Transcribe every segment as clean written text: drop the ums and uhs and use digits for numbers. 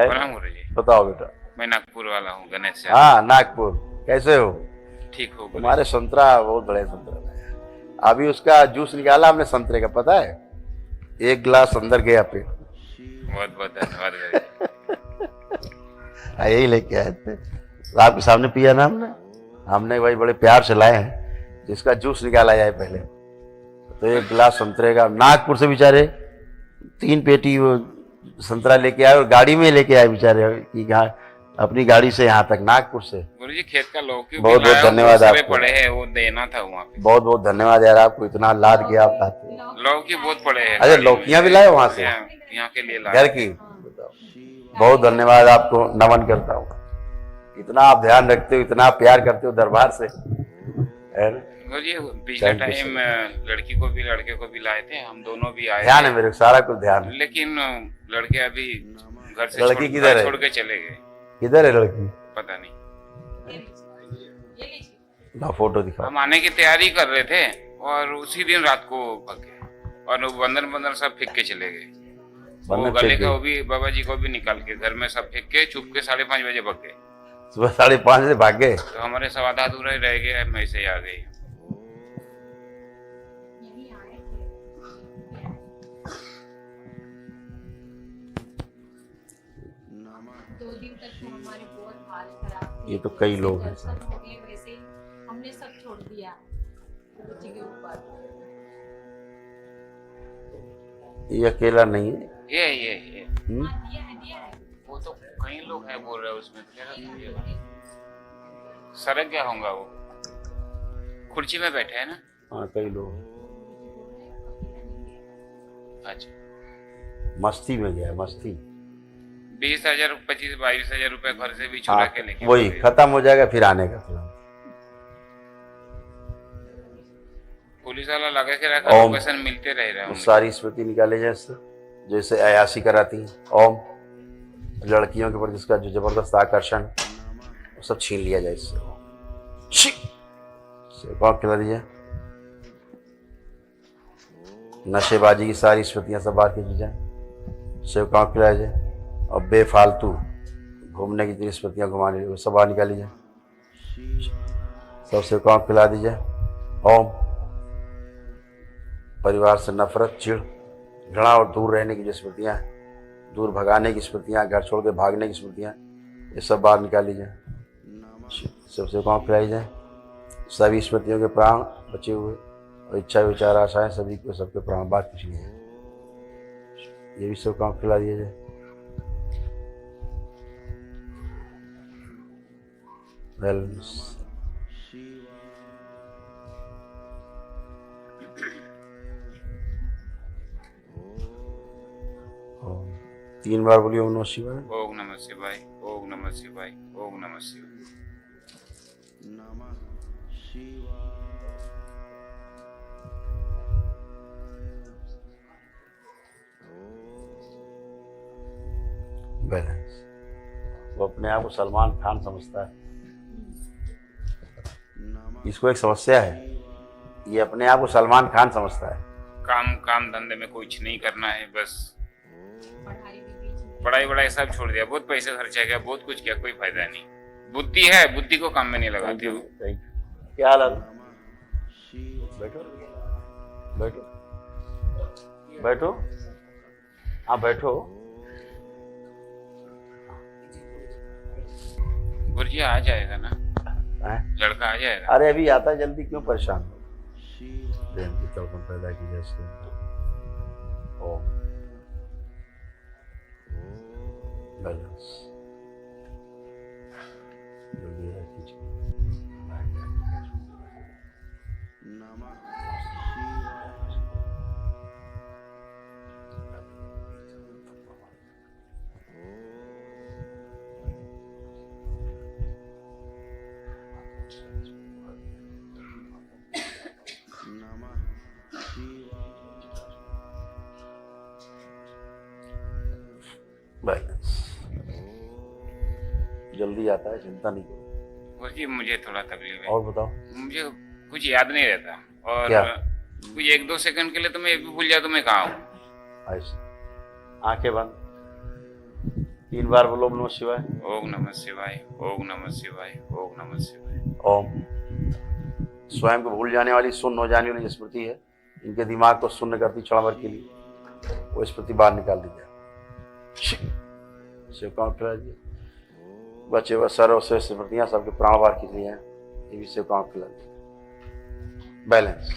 प्रणाम गुरु जी। बताओ बेटा। मैं नागपुर वाला हूँ, गणेश से। हाँ, नागपुर। कैसे हो? ठीक हो गुरु तुम्हारे जी? संतरा बहुत बड़े संतरा है। अभी उसका जूस निकाला हमने संतरे का, पता है? एक गिलास अंदर गया पे। बहुत बहुत धन्यवाद गुरु जी। यही लेके आए थे, आपके सामने पिया ना हमने। हमने भाई बड़े प्यार से लाए हैं, जिसका जूस निकाला जाए पहले। तो एक गिलास संतरे का, नागपुर से बेचारे 3 पेटी वो संतरा लेके आए, और गाड़ी में लेके आए बेचारे कि अपनी गाड़ी से यहाँ तक, नागपुर से। गुरु जी, खेत का लौकी भी बहुत बहुत लाया हूँ, धन्यवाद बहुत सारे आपको। पड़े हैं, वो देना था वहाँ पे। बहुत बहुत धन्यवाद यार, आपको इतना लाद किया आप लाते। लौकी बहुत पड़े हैं। अरे लौकियां भी लाए वहां से? यहाँ के लिए घर की? बहुत धन्यवाद आपको, नमन करता हूँ। इतना आप ध्यान रखते हो, इतना प्यार करते हो दरबार से। गुरु जी, पिछले टाइम लड़की को भी लड़के को भी लाए थे, हम दोनों भी आए। ध्यान है मेरे, सारा कुछ ध्यान है। लेकिन लड़के अभी घर से लड़की किधर है? छोड़ के चले गए। किधर है लड़की? पता नहीं। ना फोटो दिखाओ। हम आने की तैयारी कर रहे थे और उसी दिन रात को भाग गए, और वो बंधन सब फेंक के चले गए। वो गले का वो भी, बाबा जी को भी निकाल के घर में सब फेंक के चुप के 5:30 बजे भाग गए। सुबह 5:30 बजे भाग गए? तो हमारे सब आधा अधूरा ही रह गया, मैं से आ गई। ये तो कई लोग हैं सर। हमने सब छोड़ दिया गुरुजी के ऊपर। ये अकेला नहीं है। ये दिया है। वो तो कई लोग हैं बोल रहे हैं उसमें, तो क्या सड़क क्या होगा? वो कुर्सी में बैठे हैं ना? हाँ, कई लोग। अच्छा, मस्ती में गया, मस्ती। 20,000 22,000 रुपए घर से भी चुरा के लेके वही खत्म हो जाएगा, फिर आने का तुरंत। पुलिस वाला लगा के रखा, लोकेशन मिलते रह रहे हैं। सारी स्मृति निकाले जाए इससे, जैसे अयासी कराती हैं। ओम, लड़कियों के प्रति इसका जो जबरदस्त आकर्षण, वो सब छीन लिया जाए इससे। खिला दीजिए। नशेबाजी की सारी स्मृतियां सब बात की जाए, सेवकाओं खिलाया जाए। और बेफालतू घूमने की जितनी स्मृतियां घुमाने, वो सब बाहर निकाली जाए, सब सेवकाओं खिला दीजिए। ओम, परिवार से नफरत, चिढ़, घृणा और दूर रहने की जो स्मृतियां हैं, दूर भगाने की स्मृतियां, घर छोड़ के भागने की स्मृतियां, ये सब बाहर निकाली जाए, सब सेवकाओं खिलाई जाए। सभी स्मृतियों के प्राण बचे हुए और इच्छा विचार आशाएं सभी को, सबके प्राण बात कुछ नहीं है, ये भी सब काम खिला दिया जाए। बैलेंस। ओम 3 बार बोलिए ओम नमः शिवाय। ओम नमः शिवाय, ओम नमः शिवाय, ओम नमः शिवाय। बैलेंस। वो अपने आप को सलमान खान समझता है, इसको एक समस्या है, ये अपने आप को सलमान खान समझता है। काम धंधे में कुछ नहीं करना है, बस पढ़ाई वढ़ाई सब छोड़ दिया, बहुत पैसे खर्चा किया, बहुत कुछ किया, कोई फायदा नहीं। बुद्धि है, बुद्धि को काम में नहीं लगाती हूँ। क्या हाल है? बैठो बैठो बैठो, हाँ बैठो। गुरुजी आ जाएगा ना? लड़का आ जाएगा? अरे अभी आता, जल्दी क्यों परेशान हो? प्रेम की तड़पन पैदा की जैसे। ओम बैलेंस। बैलेंस जल्दी आता है, चिंता नहीं करो। गुरुजी मुझे थोड़ा तकलीफ है। और बताओ। मुझे कुछ याद नहीं रहता, और क्या? कुछ 1-2 सेकंड के लिए तो मैं ये भी भूल जाता तो मैं कहाँ हूँ। ऐसे आंखें बंद, 3 बार बोलो ओम नमः शिवाय। ओम नमः शिवाय, ओम नमः शिवाय, ओम नमः शिवाय। ओम। स्वयं को भूल जाने वाली, सुन्न हो जाने वाली स्मृति है, इनके दिमाग को सुन्न करती क्षण भर के लिए, वो स्मृति बाहर निकाल दी जाए। शिव काम खिला दिए बचे वह सर्व से स्मृतियां सबके प्राण बाहर खींच लिए हैं, ये भी शिव काम खिला दिए। बैलेंस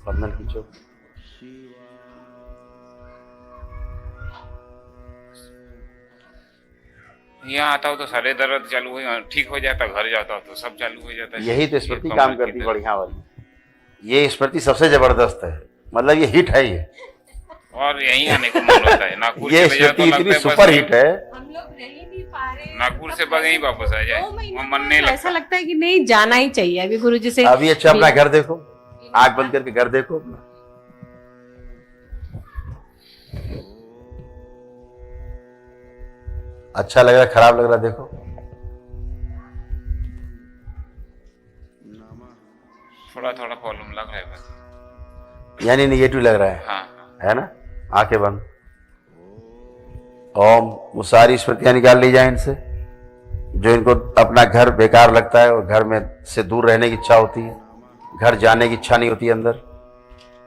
बंधन खींचो। यहाँ आता हो तो सारे दर्द चालू हो, ठीक हो जाता, घर जाता हो तो सब चालू हो जाता है। यही तो स्मृति काम करती बढ़िया वाली, ये स्मृति सबसे जबरदस्त है, मतलब ये हिट है ये, और यहीं आने को मन होता है। नागपुर ये चले जाओ तो स्मृति लगता इतनी है बस सुपर हिट है, हम लोग रह ही नहीं पा रहे। नागपुर से बस यहीं वापस आ जाए, 2 महीने वो मन नहीं बाद ऐसा लगता। लगता है कि नहीं जाना ही चाहिए अभी गुरुजी से। अभी अच्छा अपना घर देखो, आंख बंद करके घर देखो अपना, अच्छा लग रहा खराब लग रहा देखो, थोड़ा थोड़ा प्रॉब्लम लग रहा है बस। यानी निगेटिव लग रहा है, हाँ है ना। आंखें बंद। ओम। वो सारी स्मृतियां निकाल ली जाए इनसे, जो इनको अपना घर बेकार लगता है और घर में से दूर रहने की इच्छा होती है, घर जाने की इच्छा नहीं होती अंदर,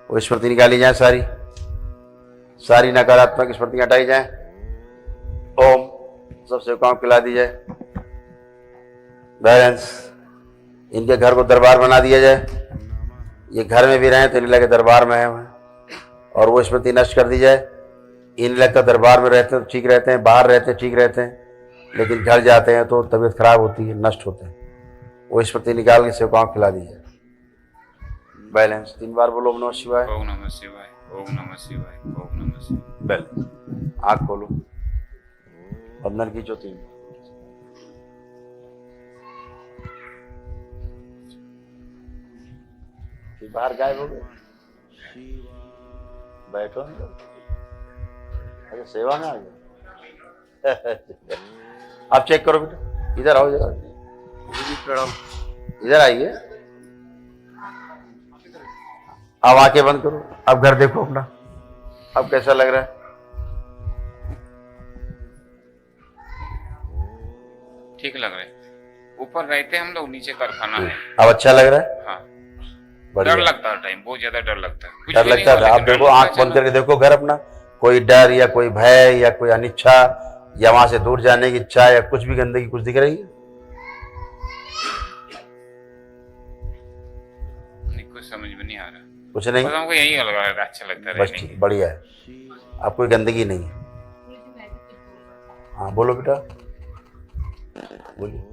वो स्मृति निकाली जाए सारी, सारी नकारात्मक स्मृतियां हटाई जाए। ओम। सब सेवकाओं को खिला दी जाए। बैलेंस। इनके घर को दरबार बना दिया जाए, ये घर में भी रहें तो इन्हें लगे दरबार में है, और वो स्मृति नष्ट कर दी जाए। इन लगता दरबार में रहते हैं तो ठीक रहते हैं, बाहर रहते हैं ठीक रहते हैं, लेकिन घर जाते हैं तो तबीयत खराब होती है, नष्ट होते हैं, वो स्मृति निकाल के सेवकाओं को खिला दी जाए। बैलेंस। 3 बार बोलो ओम नमः शिवाय। ओम नमः शिवाय, ओम नमः शिवाय, ओम नमः शिवाय। बैलेंस। आँख खोलो, बंधन खींचो 3। बाहर गायब हो गए, बैठो अंदर। अरे सेवा में आ गए। आप चेक करो बेटा, इधर आओ, इधर प्रणाम, इधर आइए। अब आंखें बंद करो, अब घर देखो अपना, अब कैसा लग रहा है? ठीक लग रहा है। ऊपर रहते हम लोग, नीचे कारखाना है। अब अच्छा लग रहा है? हाँ। बढ़िया। डर लगता है टाइम, बहुत ज्यादा डर लगता है। कुछ डर भी नहीं लगता हुआ, था। आप लेकिन देखो, डर आंख लगता है बंद करके देखो घर अपना, कोई डर या कोई भय या कोई अनिच्छा या वहां से दूर जाने की इच्छा या कुछ भी गंदगी कुछ दिख रही है? नहीं, कुछ समझ में नहीं आ रहा। कुछ नहीं, बस हमको यही लग रहा है, अच्छा लगता है बस रहने। ठीक, बढ़िया है। अब कोई गंदगी नहीं है। हाँ बोलो बेटा, बोलिए।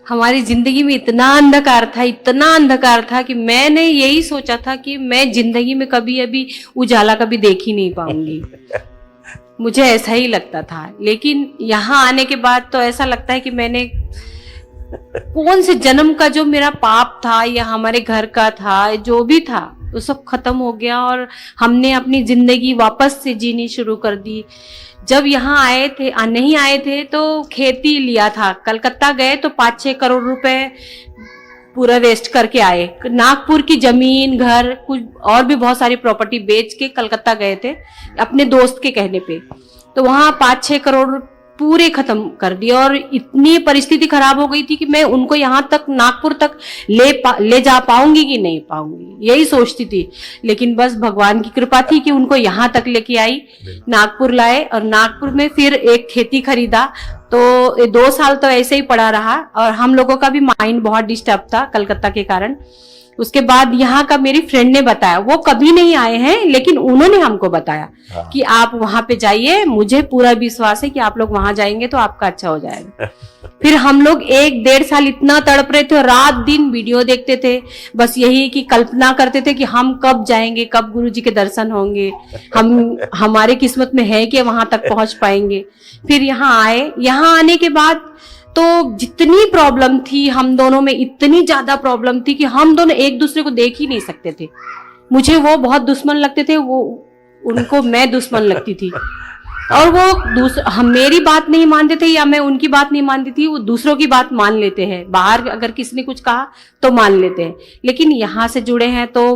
हमारी जिंदगी में इतना अंधकार था, इतना अंधकार था कि मैंने यही सोचा था कि मैं जिंदगी में कभी अभी उजाला कभी देख ही नहीं पाऊंगी। मुझे ऐसा ही लगता था, लेकिन यहाँ आने के बाद तो ऐसा लगता है कि मैंने कौन से जन्म का जो मेरा पाप था या हमारे घर का था, जो भी था वो सब खत्म हो गया और हमने अपनी जिंदगी वापस से जीनी शुरू कर दी। जब यहाँ आए थे, नहीं आए थे तो खेती लिया था, कलकत्ता गए तो 5-6 करोड़ रुपए पूरा वेस्ट करके आए। नागपुर की जमीन, घर, कुछ और भी बहुत सारी प्रॉपर्टी बेच के कलकत्ता गए थे अपने दोस्त के कहने पे, तो वहाँ 5-6 करोड़ पूरे खत्म कर दिए और इतनी परिस्थिति खराब हो गई थी कि मैं उनको यहाँ तक नागपुर तक ले जा पाऊंगी कि नहीं पाऊंगी, यही सोचती थी। लेकिन बस भगवान की कृपा थी कि उनको यहाँ तक लेके आई, नागपुर लाए और नागपुर में फिर एक खेती खरीदा। तो 2 साल तो ऐसे ही पड़ा रहा और हम लोगों का भी माइंड बहुत डिस्टर्ब था कलकत्ता के कारण। उसके बाद यहाँ का मेरी फ्रेंड ने बताया, वो कभी नहीं आए हैं लेकिन उन्होंने हमको बताया कि आप वहां पे जाइए, मुझे पूरा विश्वास है कि आप लोग वहां जाएंगे तो आपका अच्छा हो जाएगा। फिर हम लोग 1-1.5 साल इतना तड़प रहे थे, रात दिन वीडियो देखते थे, बस यही कि कल्पना करते थे कि हम कब जाएंगे, कब गुरुजी के दर्शन होंगे, हमारे किस्मत में है कि वहां तक पहुंच पाएंगे। फिर यहाँ आए, यहाँ आने के बाद तो जितनी प्रॉब्लम थी हम दोनों में, इतनी ज्यादा प्रॉब्लम थी कि हम दोनों एक दूसरे को देख ही नहीं सकते थे। मुझे वो बहुत दुश्मन लगते थे, वो उनको मैं दुश्मन लगती थी, और वो हम मेरी बात नहीं मानते थे या मैं उनकी बात नहीं मानती थी, वो दूसरों की बात मान लेते हैं। बाहर अगर किसी ने कुछ कहा तो मान लेते हैं, लेकिन यहाँ से जुड़े हैं तो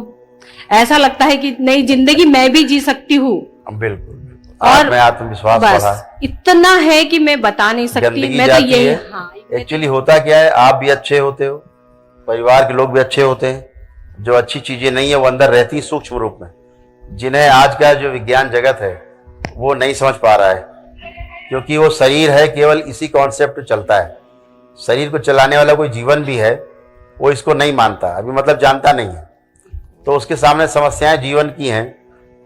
ऐसा लगता है कि नई जिंदगी मैं भी जी सकती हूँ। बिल्कुल बिल्कुल। आप में आत्मविश्वास बस बढ़ा, इतना है कि मैं बता नहीं सकती। गंदगी मैं तो जाती यही है। हाँ एक्चुअली होता क्या है, आप भी अच्छे होते हो, परिवार के लोग भी अच्छे होते हैं, जो अच्छी चीजें नहीं है वो अंदर रहती है सूक्ष्म रूप में, जिन्हें आज का जो विज्ञान जगत है वो नहीं समझ पा रहा है, क्योंकि वो शरीर है केवल इसी कॉन्सेप्ट पे चलता है। शरीर को चलाने वाला कोई जीवन भी है, वो इसको नहीं मानता, अभी मतलब जानता नहीं है, तो उसके सामने समस्याएं जीवन की हैं।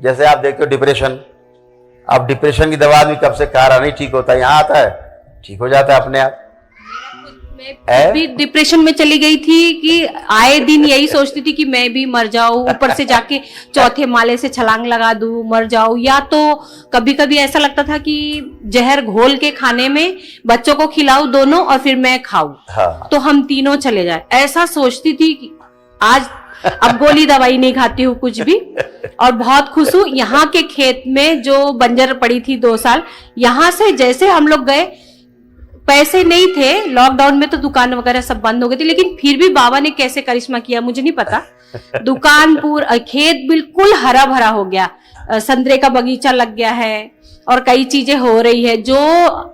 जैसे आप देखते हो डिप्रेशन, अब डिप्रेशन की दवा आदमी कब से खा रहा, नहीं ठीक होता, यहाँ आता है ठीक हो जाता है अपने आप। मैं भी डिप्रेशन में चली गई थी कि आए दिन यही सोचती थी कि मैं भी मर जाऊं, ऊपर से जाके चौथे माले से छलांग लगा दूं, मर जाऊं, या तो कभी कभी ऐसा लगता था कि जहर घोल के खाने में बच्चों को खिलाऊं दोनों और फिर मैं खाऊं, हाँ, तो हम तीनों चले जाए, ऐसा सोचती थी कि आज अब गोली दवाई नहीं खाती हूँ कुछ भी, और बहुत खुश हूँ। यहाँ के खेत में जो बंजर पड़ी थी 2 साल, यहाँ से जैसे हम लोग गए, पैसे नहीं थे, लॉकडाउन में तो दुकान वगैरह सब बंद हो गई थी, लेकिन फिर भी बाबा ने कैसे करिश्मा किया मुझे नहीं पता, दुकान पूरा खेत बिल्कुल हरा भरा हो गया, संतरे का बगीचा लग गया है और कई चीजें हो रही है जो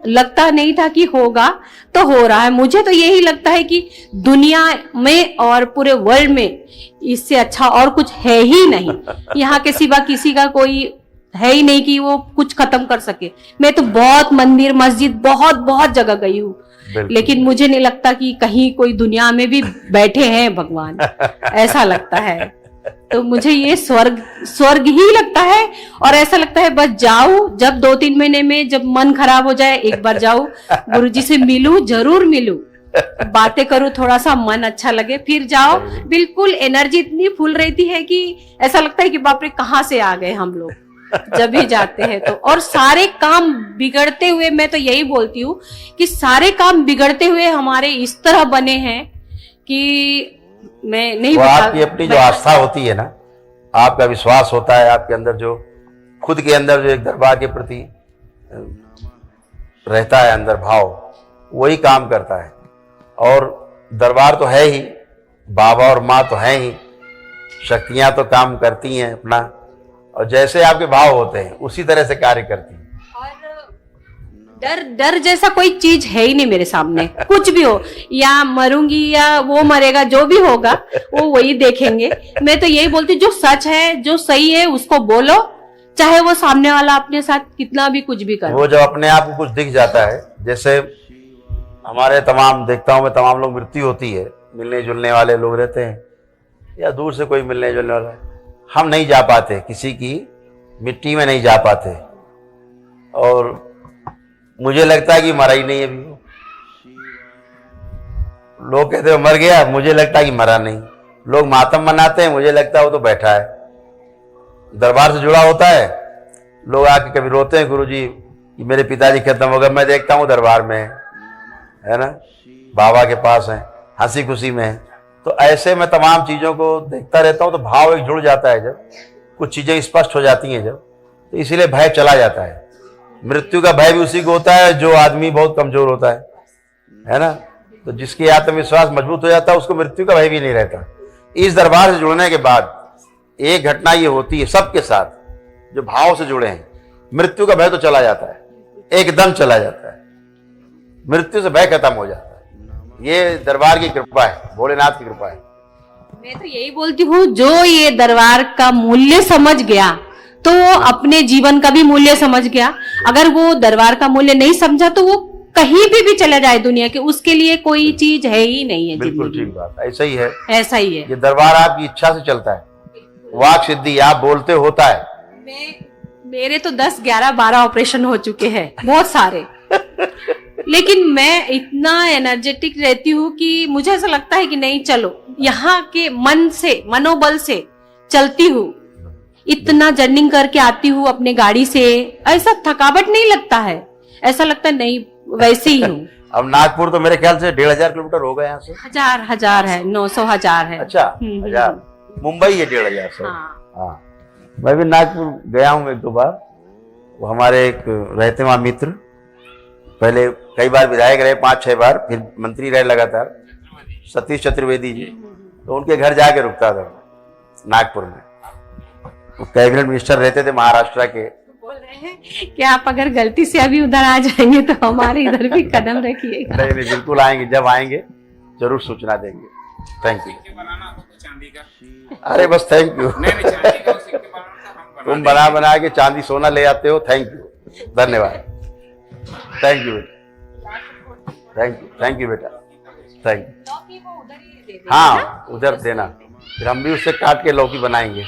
लगता नहीं था कि होगा तो हो रहा है। मुझे तो यही लगता है कि दुनिया में और पूरे वर्ल्ड में इससे अच्छा और कुछ है ही नहीं, यहाँ के सिवा किसी का कोई है ही नहीं कि वो कुछ खत्म कर सके। मैं तो बहुत मंदिर मस्जिद बहुत बहुत जगह गई हूँ, लेकिन मुझे नहीं लगता कि कहीं कोई दुनिया में भी बैठे हैं भगवान, ऐसा लगता है। तो मुझे ये स्वर्ग ही लगता है, और ऐसा लगता है बस जाऊं, जब 2-3 महीने में जब मन खराब हो जाए एक बार जाऊं, गुरुजी से मिलूं, जरूर मिलूं, बातें करूं, थोड़ा सा मन अच्छा लगे, फिर जाओ। बिल्कुल एनर्जी इतनी फुल रहती है कि ऐसा लगता है कि बाप रे कहाँ से आ गए हम लोग जब भी जाते हैं तो। और सारे काम बिगड़ते हुए, मैं तो यही बोलती हूँ कि सारे काम बिगड़ते हुए हमारे इस तरह बने हैं कि मैं नहीं वो बता, आपकी अपनी जो आस्था होती है ना, आपका विश्वास होता है, आपके अंदर जो खुद के अंदर जो एक दरबार के प्रति रहता है अंदर भाव, वही काम करता है। और दरबार तो है ही, बाबा और माँ तो हैं ही, शक्तियां तो काम करती हैं अपना, और जैसे आपके भाव होते हैं उसी तरह से कार्य करती हैं। डर डर जैसा कोई चीज है ही नहीं मेरे सामने, कुछ भी हो, या मरूंगी या वो मरेगा, जो भी होगा वो वही देखेंगे। मैं तो यही बोलती हूँ जो सच है जो सही है उसको बोलो, चाहे वो सामने वाला अपने साथ कितना भी कुछ भी करे। वो जब अपने आप को कुछ दिख जाता है, जैसे हमारे तमाम देखता हूँ मैं, तमाम लोग मृत्यु होती है, मिलने जुलने वाले लोग रहते हैं या दूर से कोई मिलने जुलने वाला, हम नहीं जा पाते, किसी की मिट्टी में नहीं जा पाते, और मुझे लगता है कि मरा ही नहीं अभी वो। लोग कहते हैं मर गया, मुझे लगता है कि मरा नहीं। लोग मातम मनाते हैं, मुझे लगता है वो तो बैठा है, दरबार से जुड़ा होता है। लोग आके कभी रोते हैं, गुरुजी कि मेरे पिताजी खत्म हो गए, मैं देखता हूँ दरबार में है ना, बाबा के पास है, हंसी खुशी में है। तो ऐसे मैं तमाम चीज़ों को देखता रहता हूँ, तो भाव एक जुड़ जाता है, जब कुछ चीज़ें स्पष्ट हो जाती हैं जब, तो इसीलिए भय चला जाता है। मृत्यु का भय भी उसी को होता है जो आदमी बहुत कमजोर होता है ना। तो जिसकी आत्मविश्वास मजबूत हो जाता है उसको मृत्यु का भय भी नहीं रहता। इस दरबार से जुड़ने के बाद एक घटना ये होती है सबके साथ, जो भाव से जुड़े हैं, मृत्यु का भय तो चला जाता है, एकदम चला जाता है, मृत्यु से भय खत्म हो जाता है। ये दरबार की कृपा है, भोलेनाथ की कृपा है। मैं तो यही बोलती हूँ जो ये दरबार का मूल्य समझ गया तो वो अपने जीवन का भी मूल्य समझ गया। अगर वो दरबार का मूल्य नहीं समझा तो वो कहीं भी चला जाए दुनिया के, उसके लिए कोई चीज है ही नहीं है। बिल्कुल ठीक बात, ऐसा ही है, ऐसा ही है। ये दरबार आपकी इच्छा से चलता है, वाक सिद्धि आप बोलते होता है। मेरे तो 10, 11, 12 ऑपरेशन हो चुके हैं, बहुत सारे लेकिन मैं इतना एनर्जेटिक रहती हूँ कि मुझे ऐसा लगता है कि नहीं चलो, यहाँ के मन से, मनोबल से चलती हूँ, इतना जर्निंग करके आती हूँ अपने गाड़ी से, ऐसा थकावट नहीं लगता है, ऐसा लगता है नहीं वैसे ही हूँ। अब नागपुर तो मेरे ख्याल से 1500 किलोमीटर होगा यहाँ से। हजार है, 900 हजार है। अच्छा, 1000। मुंबई है 1500 से। हाँ, मैं भी नागपुर गया हूँ 1-2 बार। वो हमारे एक रहते वहाँ मित्र, पहले कई बार विधायक रहे, 5-6 बार, फिर मंत्री रहे लगातार, सतीश चतुर्वेदी जी, तो उनके घर जाके रुकता था नागपुर में। वो कैबिनेट मिनिस्टर रहते थे महाराष्ट्र के, बोल रहे हैं कि आप अगर गलती से अभी उधर आ जाएंगे तो हमारे इधर भी कदम रखिएगा। नहीं नहीं, बिल्कुल आएंगे, जब आएंगे जरूर सूचना देंगे। Thank you. सिक्के बनाना हो तो चांदी का। अरे बस थैंक यू। नहीं नहीं, चांदी का सिक्के बनाना था, हम बना तुम बना के चांदी सोना ले आते हो, थैंक यू, धन्यवाद। थैंक यू बेटा, थैंक यू बेटा, थैंक यू। लौकी वो उधर ही दे देना। हाँ उधर देना, फिर हम भी उससे काट के लौकी बनाएंगे।